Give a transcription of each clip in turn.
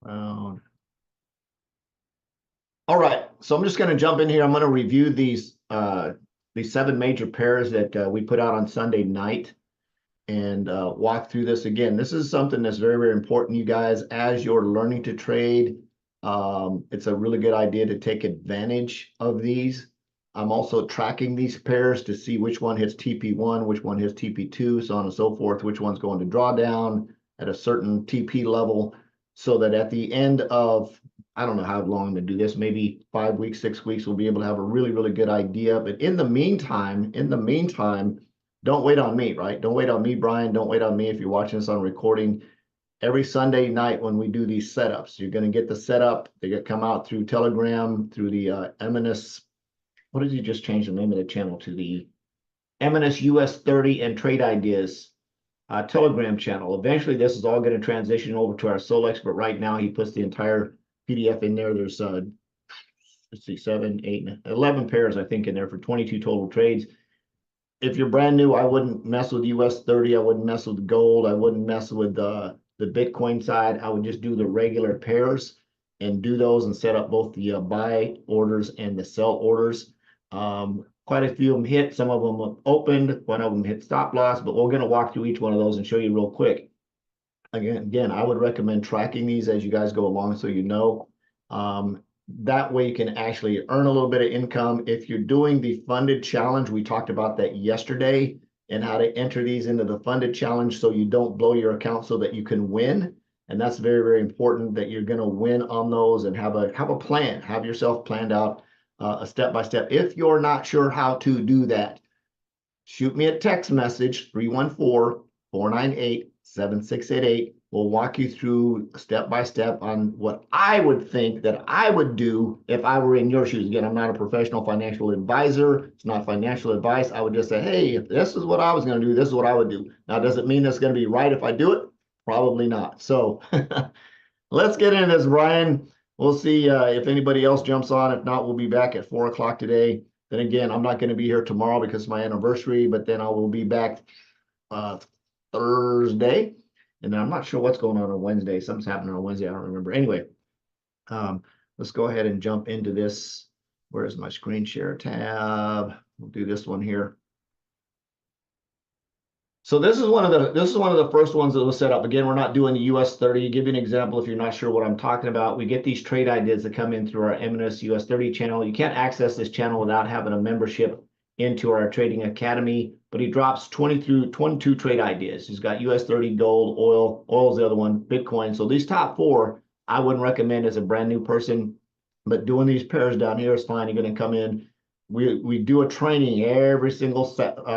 All right, so I'm just going to jump in here. I'm going to review these 7 major pairs that we put out on Sunday night and walk through this again. This is something that's very, very important, you guys, as you're learning to trade. It's a really good idea to take advantage of these. I'm also tracking these pairs to see which one hits TP1, which one hits TP2, so on and so forth, which one's going to draw down at a certain TP level, so that at the end of, I don't know how long I'm going to do this, maybe 5 weeks, 6 weeks, we'll be able to have a really, really good idea. But in the meantime, don't wait on me, right? Don't wait on me, Brian. Don't wait on me if you're watching this on recording. Every Sunday night when we do these setups, you're going to get the setup. They get come out through Telegram, through the M&S. What did you just change the name of the channel to? The M&S US 30 and Trade Ideas Telegram channel. Eventually, this is all going to transition over to our Solex, but right now he puts the entire PDF in there. There's let's see, 7, 8, 11 pairs, I think, in there for 22 total trades. If you're brand new, I wouldn't mess with US 30. I wouldn't mess with gold. I wouldn't mess with the Bitcoin side. I would just do the regular pairs and do those and set up both the buy orders and the sell orders. Quite a few of them hit. Some of them opened. One of them hit stop loss, but we're going to walk through each one of those and show you real quick. Again, I would recommend tracking these as you guys go along so you know. That way you can actually earn a little bit of income. If you're doing the funded challenge, we talked about that yesterday and how to enter these into the funded challenge so you don't blow your account so that you can win. And that's very, very important that you're going to win on those and have a plan. Have yourself planned out a step-by-step. If you're not sure how to do that, shoot me a text message, 314-498-7688. We'll walk you through step-by-step on what I would think that I would do if I were in your shoes. Again, I'm not a professional financial advisor. It's not financial advice. I would just say, hey, if this is what I was going to do, this is what I would do. Now, does it mean it's going to be right if I do it? Probably not. So let's get into this, Brian. We'll see if anybody else jumps on. If not, we'll be back at 4 o'clock today. Then again, I'm not going to be here tomorrow because it's my anniversary, but then I will be back Thursday. And then I'm not sure what's going on Wednesday. Something's happening on Wednesday. I don't remember. Anyway, let's go ahead and jump into this. Where's my screen share tab? We'll do this one here. So this is one of the first ones that was set up. Again, we're not doing the US 30. Give you an example if you're not sure what I'm talking about. We get these trade ideas that come in through our M&S US 30 channel. You can't access this channel without having a membership into our trading academy, but he drops 22 trade ideas. He's got US 30, gold, oil's the other one, Bitcoin. So these top 4, I wouldn't recommend as a brand new person, but doing these pairs down here is fine. You're going to come in. We do a training every single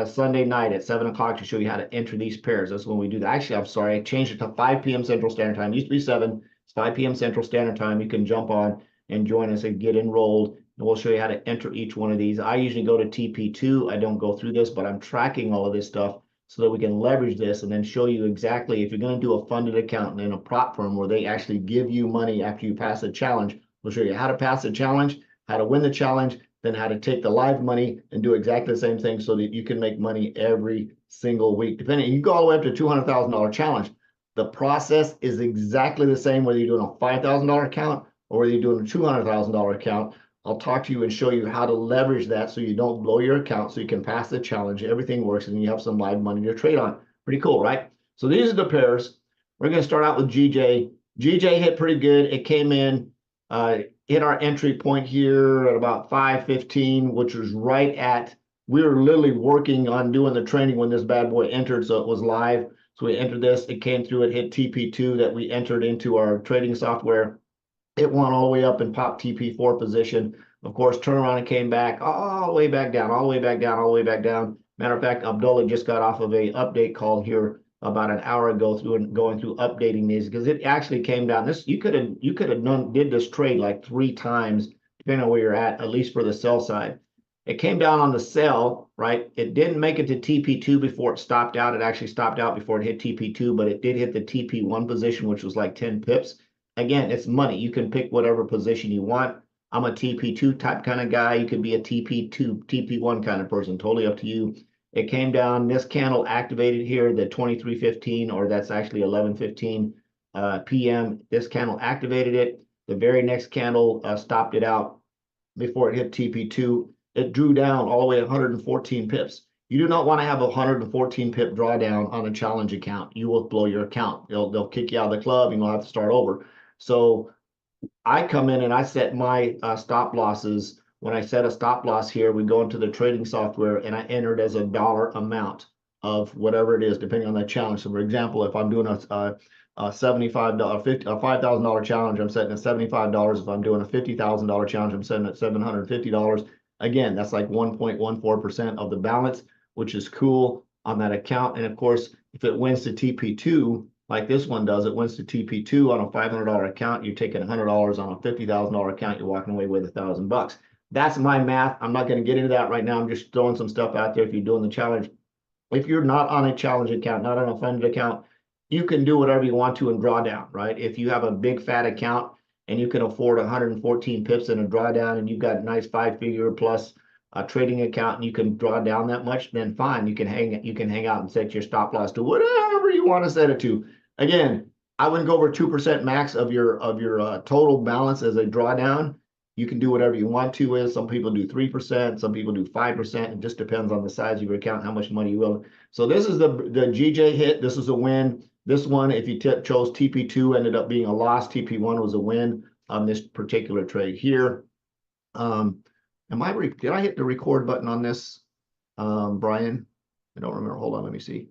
Sunday night at 7 o'clock to show you how to enter these pairs. That's when we do that. Actually, I'm sorry, I changed it to 5 p.m. Central Standard Time. It used to be 7. It's 5 p.m. Central Standard Time. You can jump on and join us and get enrolled. And we'll show you how to enter each one of these. I usually go to TP2. I don't go through this, but I'm tracking all of this stuff so that we can leverage this and then show you exactly if you're going to do a funded account and a prop firm where they actually give you money after you pass a challenge. We'll show you how to pass the challenge, how to win the challenge, then how to take the live money and do exactly the same thing so that you can make money every single week. Depending, you go all the way up to $200,000 challenge. The process is exactly the same whether you're doing a $5,000 account or whether you're doing a $200,000 account. I'll talk to you and show you how to leverage that so you don't blow your account, so you can pass the challenge. Everything works and you have some live money to trade on. Pretty cool, right? So these are the pairs. We're going to start out with GJ. GJ hit pretty good. It came in, hit our entry point here at about 5:15, which was right at, we were literally working on doing the training when this bad boy entered, so it was live. So we entered this, it came through, it hit TP2 that we entered into our trading software. It went all the way up and popped TP4 position. Of course, turned around and came back all the way back down, all the way back down, all the way back down. Matter of fact, Abdullah just got off of a update call here about an hour ago going through updating these because it actually came down. This you could have did this trade like 3 times, depending on where you're at least for the sell side. It came down on the sell, right? It didn't make it to TP2 before it stopped out. It actually stopped out before it hit TP2, but it did hit the TP1 position, which was like 10 pips. Again, it's money. You can pick whatever position you want. I'm a TP2 type kind of guy. You could be a TP2, TP1 kind of person. Totally up to you. It came down. This candle activated here, the 23.15, or that's actually 11.15. p.m. This candle activated it. The very next candle stopped it out before it hit TP2. It drew down all the way 114 pips. You do not want to have a 114 pip drawdown on a challenge account. You will blow your account. They'll kick you out of the club and you'll have to start over. So I come in and I set my stop losses. When I set a stop loss here, we go into the trading software and I enter it as a dollar amount of whatever it is, depending on that challenge. So for example, if I'm doing a $75, $5,000 challenge, I'm setting at $75. If I'm doing a $50,000 challenge, I'm setting at $750. Again, that's like 1.14% of the balance, which is cool on that account. And of course, if it wins to TP2, like this one does, it wins to TP2 on a $500 account, you're taking $100 on a $50,000 account, you're walking away with $1,000. That's my math. I'm not going to get into that right now. I'm just throwing some stuff out there if you're doing the challenge. If you're not on a challenge account, not on a funded account, you can do whatever you want to and draw down, right? If you have a big fat account and you can afford 114 pips in a drawdown and you've got a nice 5-figure plus a trading account and you can draw down that much, then fine, you can hang out and set your stop loss to whatever you want to set it to. Again, I wouldn't go over 2% max of your total balance as a drawdown. You can do whatever you want to with. Some people do 3%, some people do 5%. It just depends on the size of your account, how much money you will. So this is the GJ hit. This is a win. This one, if you chose TP2, ended up being a loss. TP1 was a win on this particular trade here. Did I hit the record button on this, Brian? I don't remember. Hold on, let me see.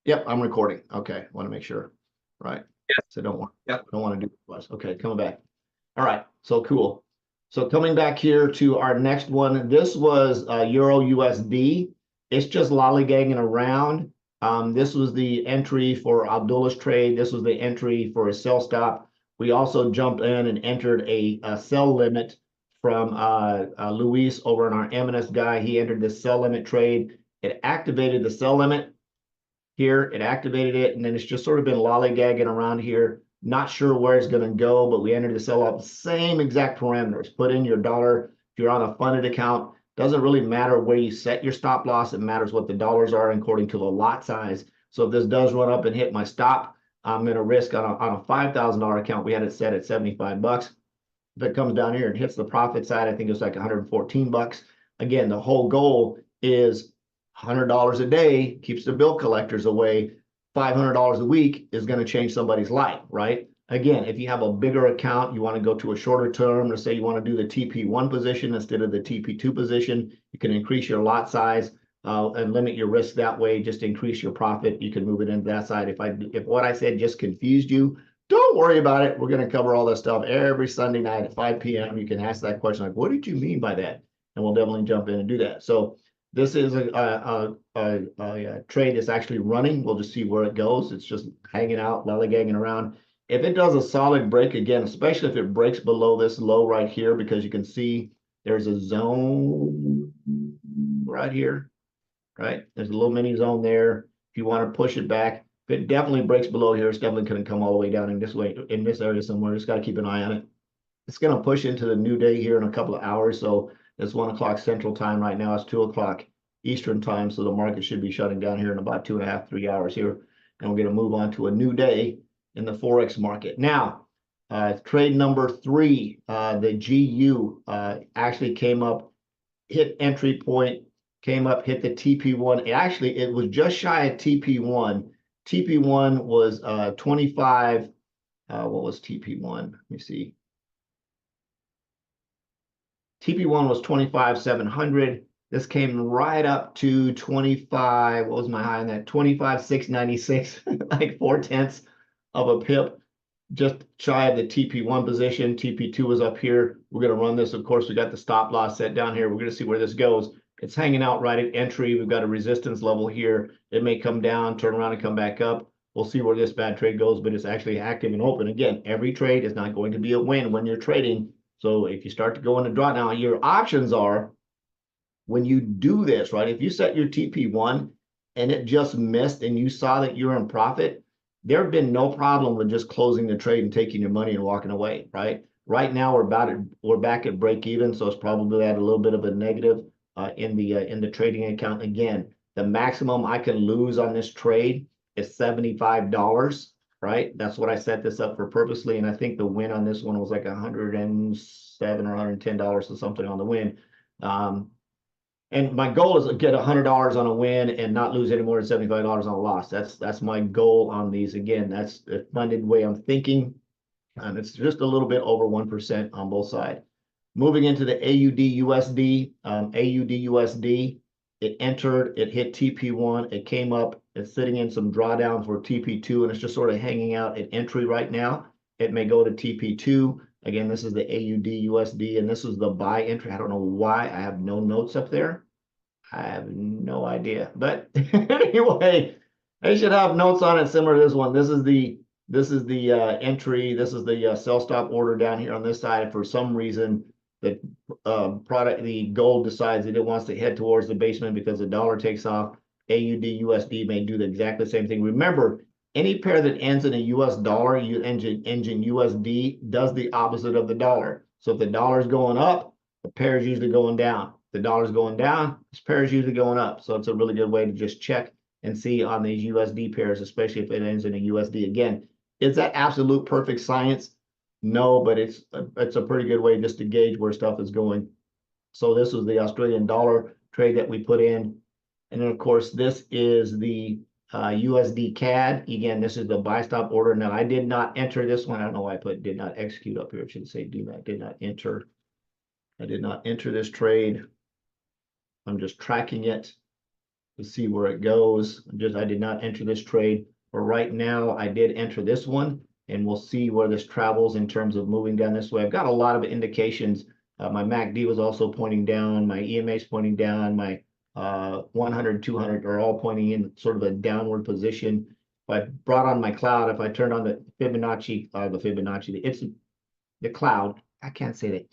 Yep, I'm recording. Okay, want to make sure. Right. Yeah. So don't want to do this. Okay, coming back. All right, so cool. So coming back here to our next one, this was Euro USD. It's just lollygagging around. This was the entry for Abdullah's trade. This was the entry for a sell stop. We also jumped in and entered a sell limit from Luis over on our M&S guy. He entered the sell limit trade. It activated the sell limit here. It activated it, and then it's just sort of been lollygagging around here. Not sure where it's going to go, but we entered the sell up. Same exact parameters. Put in your dollar. If you're on a funded account, doesn't really matter where you set your stop loss. It matters what the dollars are according to the lot size. So if this does run up and hit my stop, I'm going to risk on a $5,000 account. We had it set at 75 bucks. If it comes down here and hits the profit side, I think it's like 114 bucks. Again, the whole goal is $100 a day keeps the bill collectors away. $500 a week is going to change somebody's life, right? Again, if you have a bigger account, you want to go to a shorter term, let's say you want to do the TP1 position instead of the TP2 position, you can increase your lot size and limit your risk that way, just increase your profit. You can move it into that side. If what I said just confused you, don't worry about it. We're going to cover all this stuff every Sunday night at 5 p.m. You can ask that question like, what did you mean by that? And we'll definitely jump in and do that. So this is a trade that's actually running. We'll just see where it goes. It's just hanging out, lollygagging around. If it does a solid break again, especially if it breaks below this low right here, because you can see there's a zone right here, right? There's a little mini zone there. If you want to push it back, if it definitely breaks below here, it's definitely going to come all the way down in this way, in this area somewhere. Just got to keep an eye on it. It's going to push into the new day here in a couple of hours. So it's 1 o'clock Central Time right now. It's 2 o'clock Eastern Time. So the market should be shutting down here in about 2.5, 3 hours here. And we're going to move on to a new day in the Forex market. Now, trade number 3, the GU actually came up, hit entry point, came up, hit the TP1. It was just shy of TP1. TP1 was 25. What was TP1? Let me see. TP1 was 25,700. This came right up to 25. What was my high on that? 25,696, like 0.4 of a pip, just shy of the TP1 position. TP2 was up here. We're going to run this. Of course, we got the stop loss set down here. We're going to see where this goes. It's hanging out right at entry. We've got a resistance level here. It may come down, turn around and come back up. We'll see where this bad trade goes, but it's actually active and open. Again, every trade is not going to be a win when you're trading. So if you start to go into drawdown, your options are when you do this, right? If you set your TP1 and it just missed and you saw that you're in profit, there have been no problem with just closing the trade and taking your money and walking away, right? Right now we're back at break even, so it's probably at a little bit of a negative in the trading account. Again, the maximum I can lose on this trade is $75. right? That's what I set this up for purposely. And I think the win on this one was like $107 or $110 or something on the win. And my goal is to get $100 on a win and not lose any more than $75 on a loss. That's my goal on these. Again, that's the funded way I'm thinking. It's just a little bit over 1% on both sides. Moving into the AUD USD, AUD USD, it entered, it hit TP1, it came up, it's sitting in some drawdown for TP2, and it's just sort of hanging out at entry right now. It may go to TP2. Again, this is the AUD USD, and this is the buy entry. I don't know why I have no notes up there. I have no idea. But anyway, I should have notes on it similar to this one. This is the entry. This is the sell stop order down here on this side. For some reason, the the gold decides that it wants to head towards the basement because the dollar takes off. AUD USD may do the exact same thing. Remember, any pair that ends in a US dollar, engine USD does the opposite of the dollar. So if the dollar is going up, the pair is usually going down. If the dollar's going down, this pair is usually going up. So it's a really good way to just check and see on these USD pairs, especially if it ends in a USD. Again, is that absolute perfect science? No, but it's a pretty good way just to gauge where stuff is going. So this was the Australian dollar trade that we put in. And then, of course, this is the USD CAD. Again, this is the buy stop order. Now, I did not enter this one. I don't know why I put did not execute up here. It should say do not, did not enter. I did not enter this trade. I'm just tracking it to see where it goes. I did not enter this trade. For right now, I did enter this one, and we'll see where this travels in terms of moving down this way. I've got a lot of indications. My MACD was also pointing down. My EMA is pointing down. My 100, 200 are all pointing in sort of a downward position. If I brought on my cloud, if I turned on the Fibonacci, the cloud, I can't say that.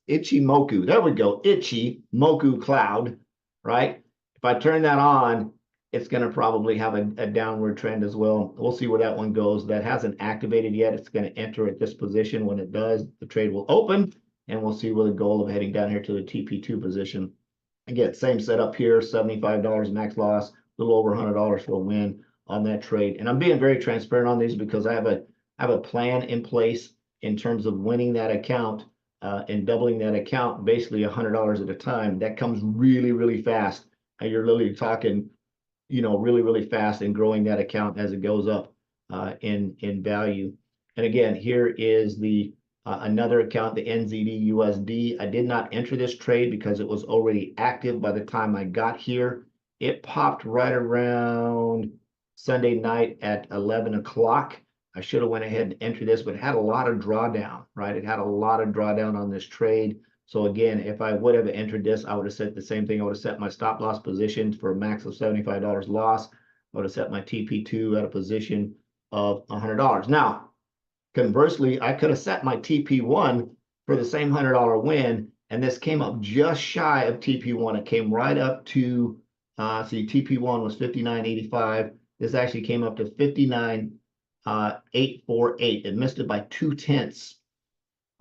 Ichimoku. There we go. Ichimoku cloud, right? If I turn that on, it's going to probably have a downward trend as well. We'll see where that one goes. That hasn't activated yet. It's going to enter at this position. When it does, the trade will open, and we'll see where the goal of heading down here to the TP2 position. Again, same setup here, $75 max loss, a little over $100 for a win on that trade. And I'm being very transparent on these because I have a plan in place in terms of winning that account and doubling that account, basically $100 at a time. That comes really, really fast. And you're literally talking, really, really fast and growing that account as it goes up in value. And again, here is the another account, the NZD USD. I did not enter this trade because it was already active by the time I got here. It popped right around Sunday night at 11 o'clock. I should have went ahead and entered this, but it had a lot of drawdown, right? It had a lot of drawdown on this trade. So again, if I would have entered this, I would have said the same thing. I would have set my stop loss position for a max of $75 loss. I would have set my TP2 at a position of $100. Now, conversely, I could have set my TP1 for the same $100 win, and this came up just shy of TP1. It came right up to, see, TP1 was 59.85. This actually came up to 59.848. It missed it by 0.2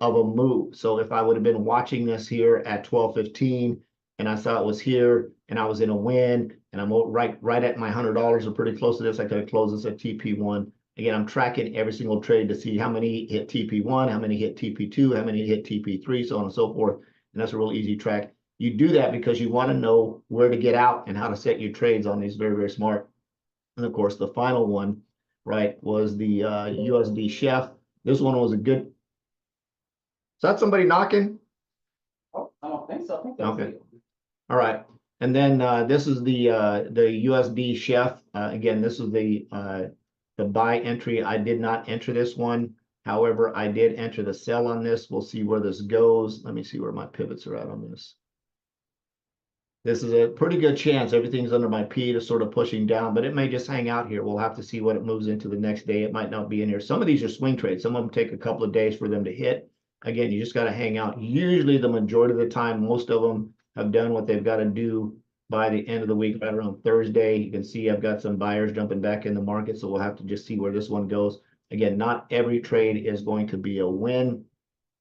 of a move. So if I would have been watching this here at 12:15 and I saw it was here and I was in a win and I'm right at my $100 or pretty close to this, I could have closed this at TP1. Again, I'm tracking every single trade to see how many hit TP1, how many hit TP2, how many hit TP3, so on and so forth. And that's a real easy track. You do that because you want to know where to get out and how to set your trades on these. Very, very smart. And of course, the final one, right, was the USD Chef. This one was a good. Is that somebody knocking? Oh, I don't think so. I think that's Okay. All right. And then this is the USD Chef. Again, this is the buy entry. I did not enter this one. However, I did enter the sell on this. We'll see where this goes. Let me see where my pivots are at on this. This is a pretty good chance everything's under my P to sort of pushing down, but it may just hang out here. We'll have to see what it moves into the next day. It might not be in here. Some of these are swing trades. Some of them take a couple of days for them to hit. Again, you just got to hang out. Usually the majority of the time, most of them have done what they've got to do by the end of the week, right around Thursday. You can see I've got some buyers jumping back in the market, so we'll have to just see where this one goes. Again, not every trade is going to be a win,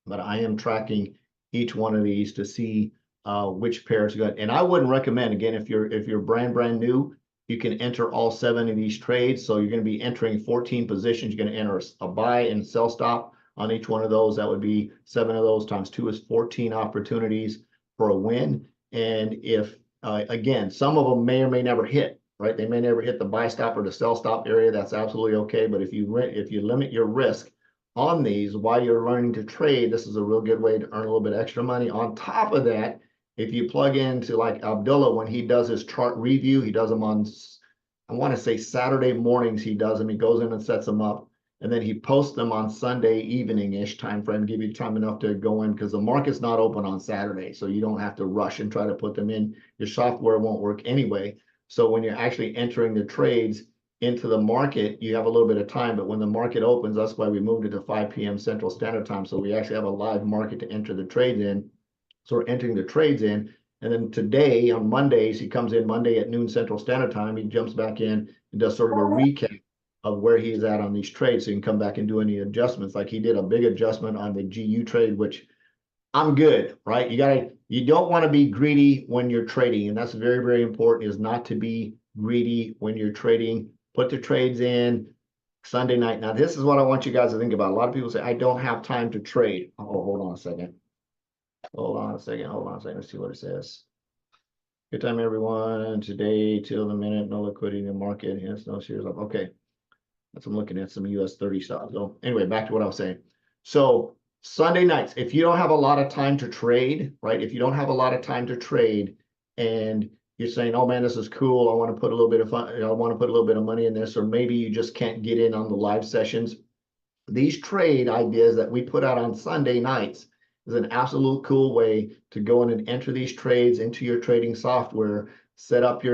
but I am tracking each one of these to see which pair is good. And I wouldn't recommend, again, if you're brand new, you can enter all 7 of these trades. So you're going to be entering 14 positions. You're going to enter a buy and sell stop on each one of those. That would be 7 of those times 2 is 14 opportunities for a win. And if, again, some of them may or may never hit, right? They may never hit the buy stop or the sell stop area. That's absolutely okay. But if you limit your risk on these while you're learning to trade, this is a real good way to earn a little bit extra money. On top of that, if you plug into like Abdullah, when he does his chart review, he does them on, I want to say Saturday mornings, he does them. He goes in and sets them up, and then he posts them on Sunday evening-ish time frame, give you time enough to go in, because the market's not open on Saturday, so you don't have to rush and try to put them in. Your software won't work anyway. So when you're actually entering the trades into the market, you have a little bit of time, but when the market opens, that's why we moved it to 5 p.m. Central Standard Time. So we actually have a live market to enter the trades in. So we're entering the trades in. And then today on Mondays, he comes in Monday at noon Central Standard Time. He jumps back in and does sort of a recap of where he's at on these trades. So you can come back and do any adjustments. Like he did a big adjustment on the GU trade, which I'm good, right? You don't want to be greedy when you're trading. And that's very, very important, is not to be greedy when you're trading. Put the trades in Sunday night. Now, this is what I want you guys to think about. A lot of people say, I don't have time to trade. Oh, hold on a second. Hold on a second. Let's see what it says. Good time, everyone. Today till the minute, no liquidity in the market. Hence, no shares up. Okay. That's I'm looking at some US 30 stuff. So anyway, back to what I was saying. So Sunday nights, if you don't have a lot of time to trade, right? If you don't have a lot of time to trade and you're saying, oh man, this is cool, I want to put a little bit of fun, I want to put a little bit of money in this, or maybe you just can't get in on the live sessions. These trade ideas that we put out on Sunday nights is an absolute cool way to go in and enter these trades into your trading software, set up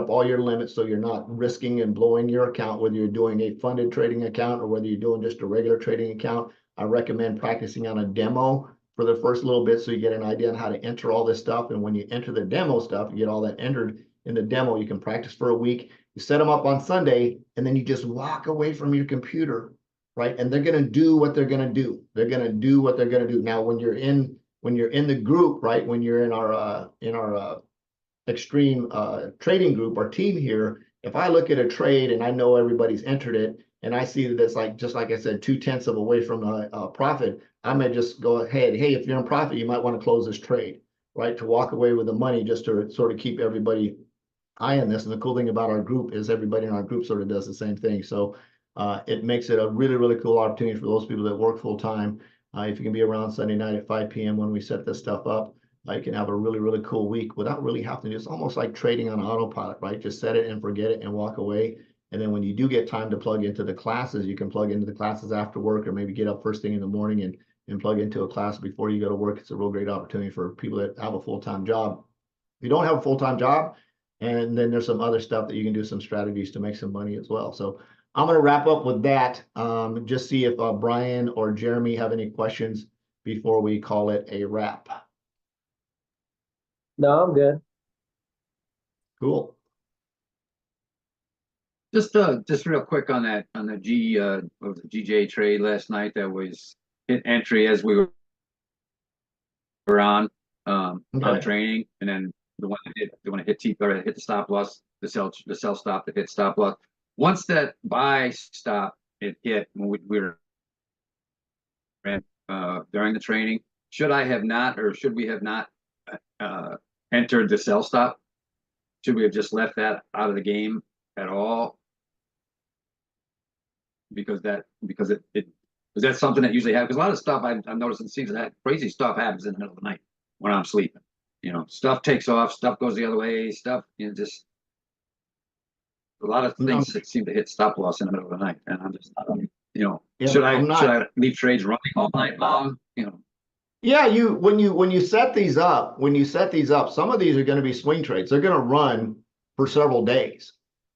all your limits so you're not risking and blowing your account, whether you're doing a funded trading account or whether you're doing just a regular trading account. I recommend practicing on a demo for the first little bit so you get an idea on how to enter all this stuff. And when you enter the demo stuff, you get all that entered in the demo. You can practice for a week. You set them up on Sunday, and then you just walk away from your computer, right? And they're going to do what they're going to do. They're going to do what they're going to do. Now, when you're in the group, right? When you're in our extreme trading group, our team here, if I look at a trade and I know everybody's entered it, and I see that it's like, just like I said, 2/10 of away from a profit, I may just go ahead. Hey, if you're in profit, you might want to close this trade, right? To walk away with the money, just to sort of keep everybody eye on this. And the cool thing about our group is everybody in our group sort of does the same thing. So it makes it a really, really cool opportunity for those people that work full time. If you can be around Sunday night at 5 p.m. when we set this stuff up, you can have a really, really cool week without really having to. It's almost like trading on autopilot, right? Just set it and forget it and walk away. And then when you do get time to plug into the classes, you can plug into the classes after work, or maybe get up first thing in the morning and plug into a class before you go to work. It's a real great opportunity for people that have a full-time job. If you don't have a full-time job, and then there's some other stuff that you can do, some strategies to make some money as well. So I'm going to wrap up with that. Just see if Brian or Jeremy have any questions before we call it a wrap. No, I'm good. Cool. Just real quick on the GJ trade last night that was hit entry as we were on training, and then the one that hit T or hit the stop loss, the sell stop that hit stop loss. Once that buy stop it hit when we were during the training, should we have not entered the sell stop? Should we have just left that out of the game at all? Because that's something that usually happens. Because a lot of stuff I've noticed, it seems that crazy stuff happens in the middle of the night when I'm sleeping. You know, stuff takes off, stuff goes the other way, just a lot of things that seem to hit stop loss in the middle of the night. And I'm just, should I leave trades running all night long? Yeah, when you set these up, some of these are going to be swing trades. They're going to run for several days.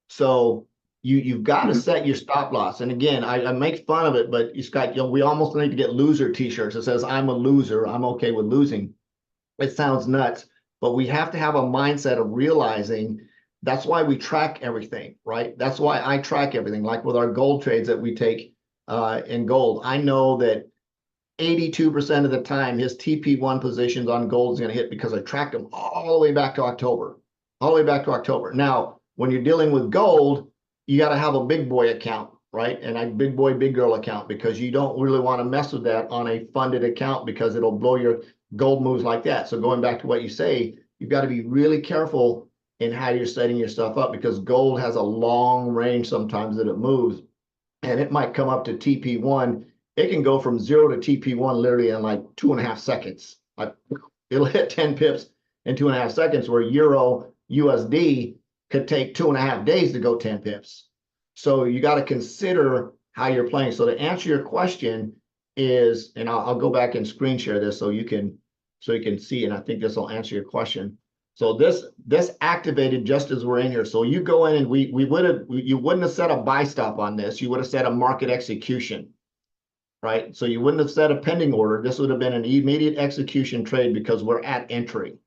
So you've got to set your stop loss. And again, I make fun of it, but Scott, we almost need to get loser t-shirts that says I'm a loser, I'm okay with losing. It sounds nuts, but we have to have a mindset of realizing that's why we track everything, right? That's why I track everything. Like with our gold trades that we take in gold, I know that 82% of the time his TP1 positions on gold is going to hit because I tracked them all the way back to October. Now, When you're dealing with gold, you got to have a big boy account, right? And a big boy, big girl account, because you don't really want to mess with that on a funded account because it'll blow your gold moves like that. So going back to what you say, you've got to be really careful in how you're setting your stuff up, because gold has a long range sometimes that it moves, and it might come up to TP1. It can go from 0 to TP1 literally in like 2.5 seconds. Like it'll hit 10 pips in 2.5 seconds, where Euro USD could take 2.5 days to go 10 pips. So you got to consider how you're playing. So to answer your question is, and I'll go back and screen share this so you can see, and I think this will answer your question. So this activated just as we're in here. So you go in and you wouldn't have set a buy stop on this. You would have set a market execution, right? So you wouldn't have set a pending order. This would have been an immediate execution trade because we're at entry.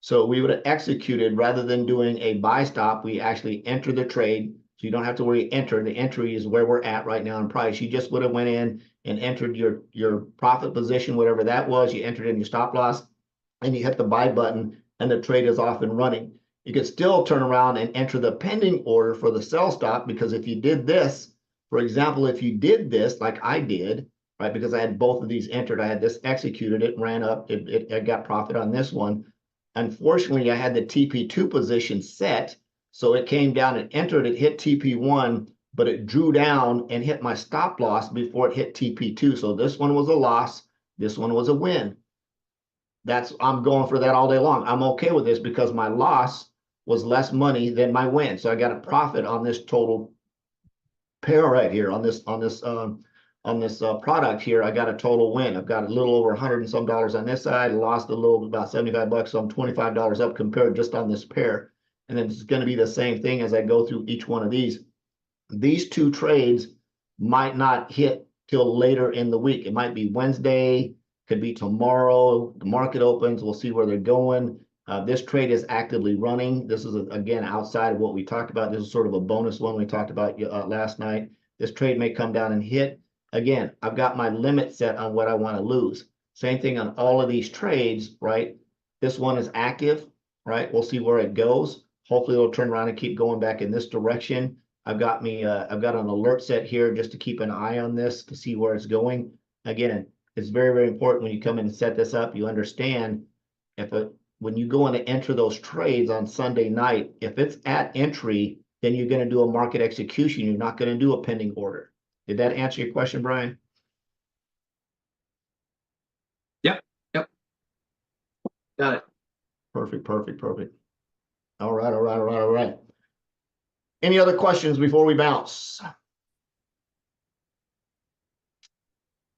So we would have executed, rather than doing a buy stop, we actually enter the trade. So you don't have to worry, enter. The entry is where we're at right now in price. You just would have went in and entered your profit position, whatever that was. You entered in your stop loss and you hit the buy button and the trade is off and running. You could still turn around and enter the pending order for the sell stop, because if you did this, for example, if you did this like I did, right, because I had both of these entered, I had this executed, it ran up, it got profit on this one. Unfortunately, I had the TP2 position set, so it came down and entered, it hit TP1, but it drew down and hit my stop loss before it hit TP2. So this one was a loss, this one was a win. I'm going for that all day long. I'm okay with this because my loss was less money than my win. So I got a profit on this total pair right here, on this product here. I got a total win. I've got a little over $100 and some on this side, lost a little, about 75 bucks. So I'm $25 up compared just on this pair. And then it's going to be the same thing as I go through each one of these. These two trades might not hit till later in the week. It might be Wednesday, could be tomorrow. The market opens, we'll see where they're going. This trade is actively running. This is, again, outside of what we talked about. This is sort of a bonus one we talked about last night. This trade may come down and hit. Again, I've got my limit set on what I want to lose. Same thing on all of these trades, right? This one is active, right? We'll see where it goes. Hopefully it'll turn around and keep going back in this direction. I've got an alert set here just to keep an eye on this to see where it's going. Again, it's very, very important when you come in and set this up, you understand when you go in to enter those trades on Sunday night, if it's at entry, then you're going to do a market execution. You're not going to do a pending order. Did that answer your question, Brian? Yep. Got it. Perfect. All right. Any other questions before we bounce?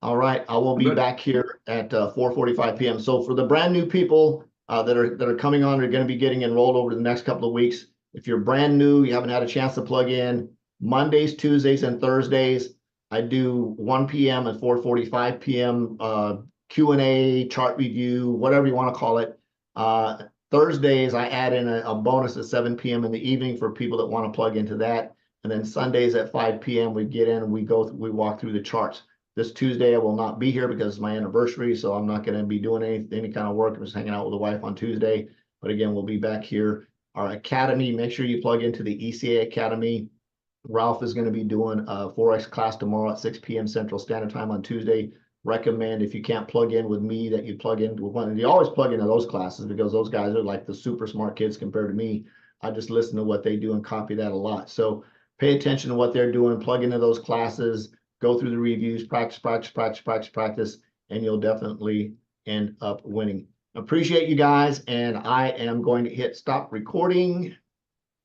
All right, I will be back here at 4:45 p.m. So for the brand new people that are coming on, are going to be getting enrolled over the next couple of weeks. If you're brand new, you haven't had a chance to plug in, Mondays, Tuesdays, and Thursdays, I do 1 p.m. and 4:45 p.m. Q&A, chart review, whatever you want to call it. Thursdays, I add in a bonus at 7 p.m. in the evening for people that want to plug into that. And then Sundays at 5 p.m. we get in and we walk through the charts. This Tuesday, I will not be here because it's my anniversary, so I'm not going to be doing any kind of work. I'm just hanging out with the wife on Tuesday. But again, we'll be back here. Our academy, make sure you plug into the ECA Academy. Ralph is going to be doing a Forex class tomorrow at 6 p.m. Central Standard Time on Tuesday. Recommend, if you can't plug in with me, that you plug in with one. You always plug into those classes because those guys are like the super smart kids compared to me. I just listen to what they do and copy that a lot. So pay attention to what they're doing, plug into those classes, go through the reviews, practice, and you'll definitely end up winning. Appreciate you guys, and I am going to hit stop recording.